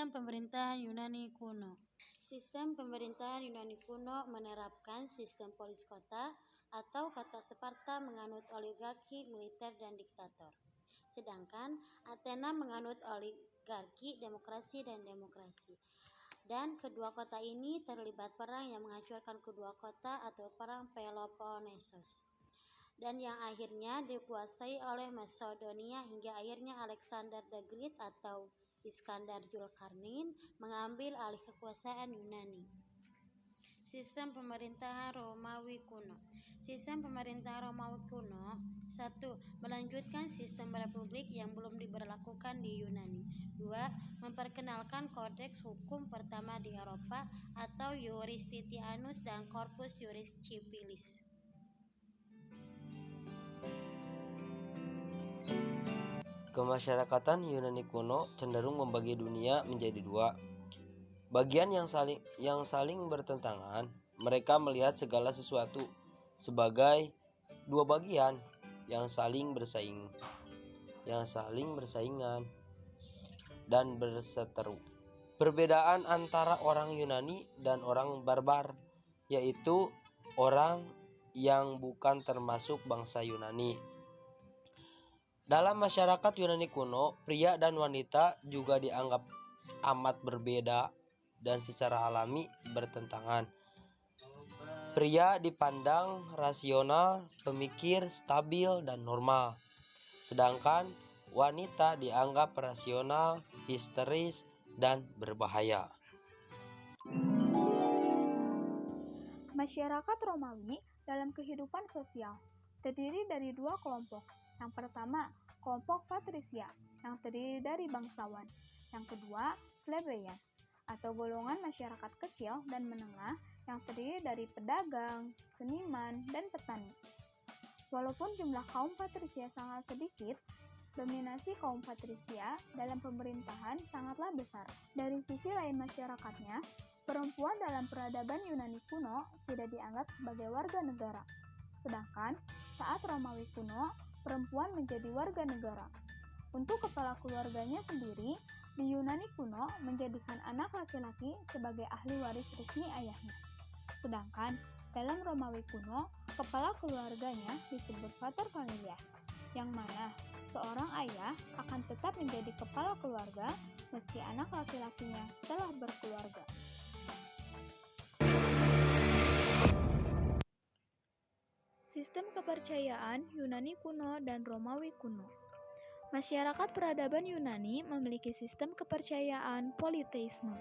Sistem pemerintahan Yunani kuno. Sistem pemerintahan Yunani kuno menerapkan sistem polis kota atau kota Sparta menganut oligarki militer dan diktator. Sedangkan Athena menganut oligarki, demokrasi. Dan kedua kota ini terlibat perang yang menghancurkan kedua kota atau perang Peloponnesos. Dan yang akhirnya dikuasai oleh Macedonia hingga akhirnya Alexander the Great atau Iskandar Zulkarnain mengambil alih kekuasaan Yunani. Sistem pemerintahan Romawi kuno. Sistem pemerintahan Romawi kuno 1. Melanjutkan sistem republik yang belum diberlakukan di Yunani. 2. Memperkenalkan kodeks hukum pertama di Eropa atau Iuris Titianus dan Corpus Iuris Civilis. Kemasyarakatan Yunani kuno cenderung membagi dunia menjadi dua bagian yang saling bertentangan. Mereka melihat segala sesuatu sebagai dua bagian yang saling bersaingan dan berseteru. Perbedaan antara orang Yunani dan orang barbar, yaitu orang yang bukan termasuk bangsa Yunani. Dalam masyarakat Yunani kuno, pria dan wanita juga dianggap amat berbeda dan secara alami bertentangan. Pria dipandang rasional, pemikir, stabil, dan normal. Sedangkan wanita dianggap rasional, histeris, dan berbahaya. Masyarakat Romawi dalam kehidupan sosial terdiri dari dua kelompok. Yang pertama, kelompok patrisia yang terdiri dari bangsawan. Yang kedua, plebeyan atau golongan masyarakat kecil dan menengah yang terdiri dari pedagang, seniman, dan petani. Walaupun jumlah kaum patrisia sangat sedikit, dominasi kaum patrisia dalam pemerintahan sangatlah besar. Dari sisi lain masyarakatnya, perempuan dalam peradaban Yunani kuno tidak dianggap sebagai warga negara. Sedangkan saat Romawi kuno, perempuan menjadi warga negara. Untuk kepala keluarganya sendiri, di Yunani kuno menjadikan anak laki-laki sebagai ahli waris resmi ayahnya. Sedangkan dalam Romawi kuno, kepala keluarganya disebut pater familias, yang mana seorang ayah akan tetap menjadi kepala keluarga meski anak laki-lakinya telah berkeluarga. Sistem kepercayaan Yunani kuno dan Romawi kuno. Masyarakat peradaban Yunani memiliki sistem kepercayaan politeisme.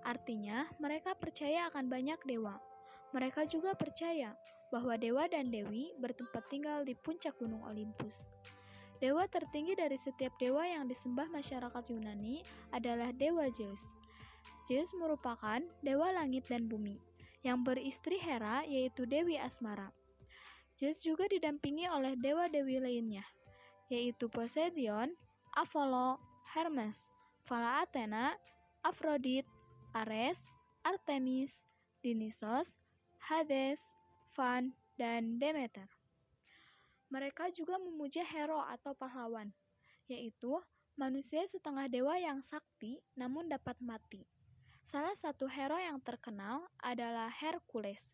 Artinya, mereka percaya akan banyak dewa. Mereka juga percaya bahwa dewa dan dewi bertempat tinggal di puncak gunung Olympus. Dewa tertinggi dari setiap dewa yang disembah masyarakat Yunani adalah dewa Zeus. Zeus merupakan dewa langit dan bumi, yang beristri Hera yaitu Dewi Asmara. Zeus juga didampingi oleh dewa-dewi lainnya, yaitu Poseidon, Apollo, Hermes, Vala Athena, Aphrodite, Ares, Artemis, Dionysos, Hades, Pan, dan Demeter. Mereka juga memuja hero atau pahlawan, yaitu manusia setengah dewa yang sakti namun dapat mati. Salah satu hero yang terkenal adalah Hercules.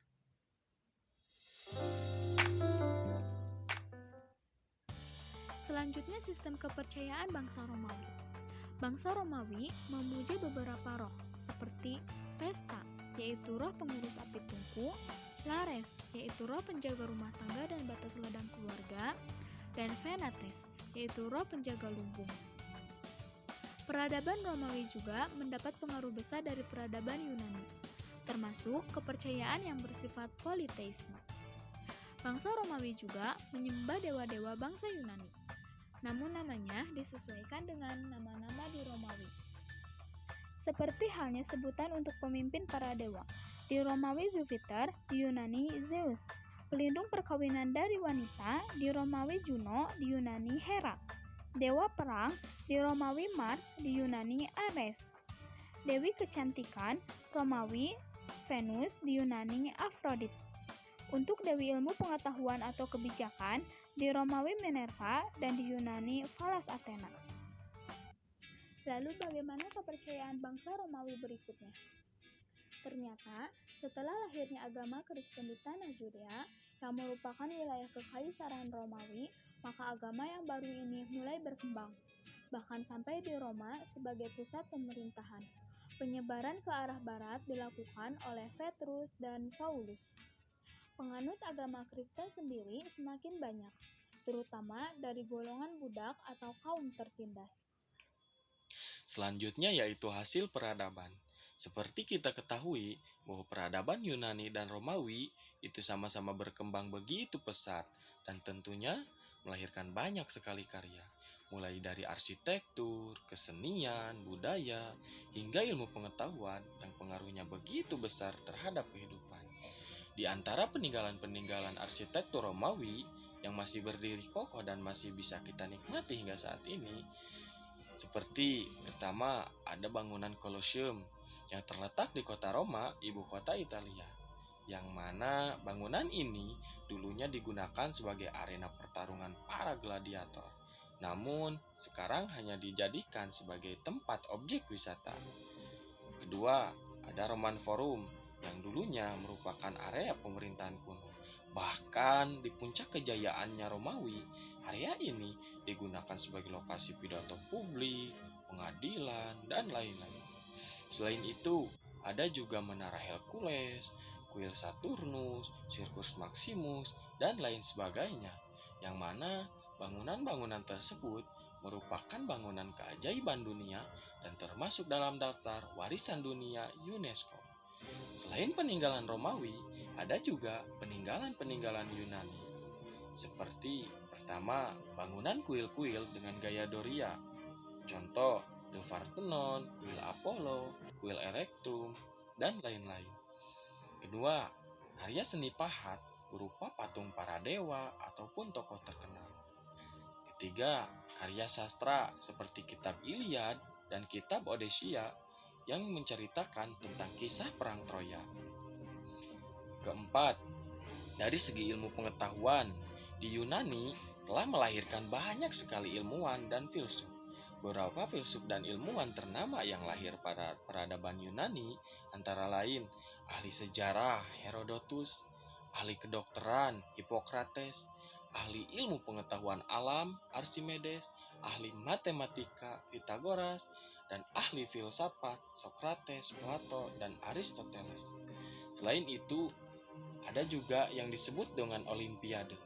Selanjutnya sistem kepercayaan bangsa Romawi. Bangsa Romawi memuja beberapa roh seperti Vesta, yaitu roh pengurus api tungku, Lares, yaitu roh penjaga rumah tangga dan batas ladang keluarga, dan Venates, yaitu roh penjaga lumbung. Peradaban Romawi juga mendapat pengaruh besar dari peradaban Yunani, termasuk kepercayaan yang bersifat politeisme. Bangsa Romawi juga menyembah dewa-dewa bangsa Yunani, namun namanya disesuaikan dengan nama-nama di Romawi. Seperti halnya sebutan untuk pemimpin para dewa. Di Romawi Jupiter, di Yunani Zeus. Pelindung perkawinan dari wanita, di Romawi Juno, di Yunani Hera. Dewa perang, di Romawi Mars, di Yunani Ares. Dewi kecantikan, Romawi Venus, di Yunani Aphrodite. Untuk dewi ilmu pengetahuan atau kebijakan, di Romawi Minerva dan di Yunani Pallas Athena. Lalu bagaimana kepercayaan bangsa Romawi berikutnya? Ternyata, setelah lahirnya agama Kristen di tanah Judea, yang merupakan wilayah kekaisaran Romawi, maka agama yang baru ini mulai berkembang, bahkan sampai di Roma sebagai pusat pemerintahan. Penyebaran ke arah barat dilakukan oleh Petrus dan Paulus. Penganut agama Kristen sendiri semakin banyak, terutama dari golongan budak atau kaum tertindas. Selanjutnya yaitu hasil peradaban. Seperti kita ketahui bahwa peradaban Yunani dan Romawi itu sama-sama berkembang begitu pesat dan tentunya melahirkan banyak sekali karya. Mulai dari arsitektur, kesenian, budaya, hingga ilmu pengetahuan yang pengaruhnya begitu besar terhadap kehidupan. Di antara peninggalan-peninggalan arsitektur Romawi yang masih berdiri kokoh dan masih bisa kita nikmati hingga saat ini, seperti pertama ada bangunan Colosseum yang terletak di kota Roma, ibu kota Italia, yang mana bangunan ini dulunya digunakan sebagai arena pertarungan para gladiator. Namun, sekarang hanya dijadikan sebagai tempat objek wisata. Kedua, ada Roman Forum yang dulunya merupakan area pemerintahan kuno. Bahkan di puncak kejayaannya Romawi, area ini digunakan sebagai lokasi pidato publik, pengadilan, dan lain-lain. Selain itu, ada juga Menara Hercules, Kuil Saturnus, Sirkus Maximus, dan lain sebagainya, yang mana bangunan-bangunan tersebut merupakan bangunan keajaiban dunia dan termasuk dalam daftar warisan dunia UNESCO. Selain peninggalan Romawi, ada juga peninggalan-peninggalan Yunani. Seperti pertama, bangunan kuil-kuil dengan gaya Doria. Contoh, The Parthenon, Kuil Apollo, Kuil Erectum, dan lain-lain. Kedua, karya seni pahat berupa patung para dewa ataupun tokoh terkenal. Ketiga, karya sastra seperti kitab Iliad dan kitab Odyssea yang menceritakan tentang kisah perang Troya. Keempat, dari segi ilmu pengetahuan, di Yunani telah melahirkan banyak sekali ilmuwan dan filsuf. Beberapa filsuf dan ilmuwan ternama yang lahir pada peradaban Yunani antara lain ahli sejarah Herodotus, ahli kedokteran Hippocrates, ahli ilmu pengetahuan alam Archimedes, ahli matematika Pythagoras, dan ahli filsafat Socrates, Plato, dan Aristoteles. Selain itu, ada juga yang disebut dengan Olimpiade.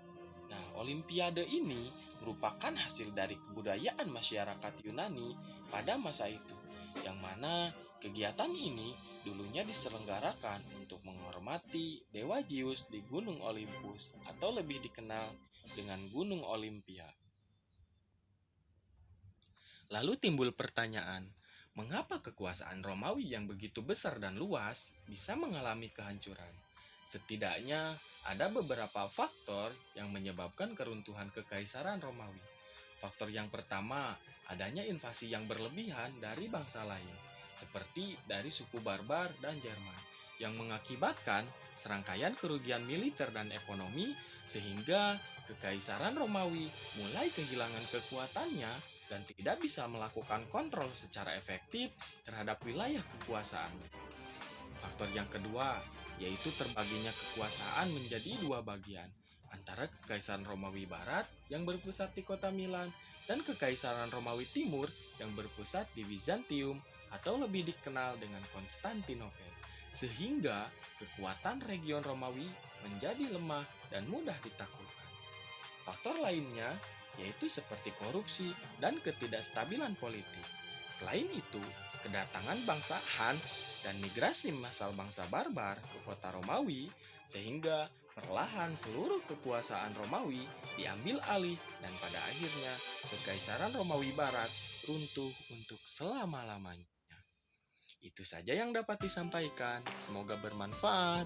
Nah, Olimpiade ini merupakan hasil dari kebudayaan masyarakat Yunani pada masa itu, yang mana kegiatan ini dulunya diselenggarakan untuk menghormati Dewa Zeus di Gunung Olympus atau lebih dikenal dengan Gunung Olimpia. Lalu timbul pertanyaan, mengapa kekuasaan Romawi yang begitu besar dan luas bisa mengalami kehancuran? Setidaknya ada beberapa faktor yang menyebabkan keruntuhan kekaisaran Romawi. Faktor yang pertama, adanya invasi yang berlebihan dari bangsa lain, seperti dari suku Barbar dan Jerman, yang mengakibatkan serangkaian kerugian militer dan ekonomi sehingga kekaisaran Romawi mulai kehilangan kekuatannya dan tidak bisa melakukan kontrol secara efektif terhadap wilayah kekuasaan. Faktor yang kedua, yaitu terbaginya kekuasaan menjadi dua bagian, antara Kekaisaran Romawi Barat yang berpusat di kota Milan dan Kekaisaran Romawi Timur yang berpusat di Bizantium atau lebih dikenal dengan Konstantinopel, sehingga kekuatan region Romawi menjadi lemah dan mudah ditaklukkan. Faktor lainnya yaitu seperti korupsi dan ketidakstabilan politik. Selain itu, kedatangan bangsa Hans dan migrasi massal bangsa barbar ke kota Romawi sehingga perlahan seluruh kekuasaan Romawi diambil alih dan pada akhirnya Kekaisaran Romawi Barat runtuh untuk selama-lamanya. Itu saja yang dapat disampaikan. Semoga bermanfaat.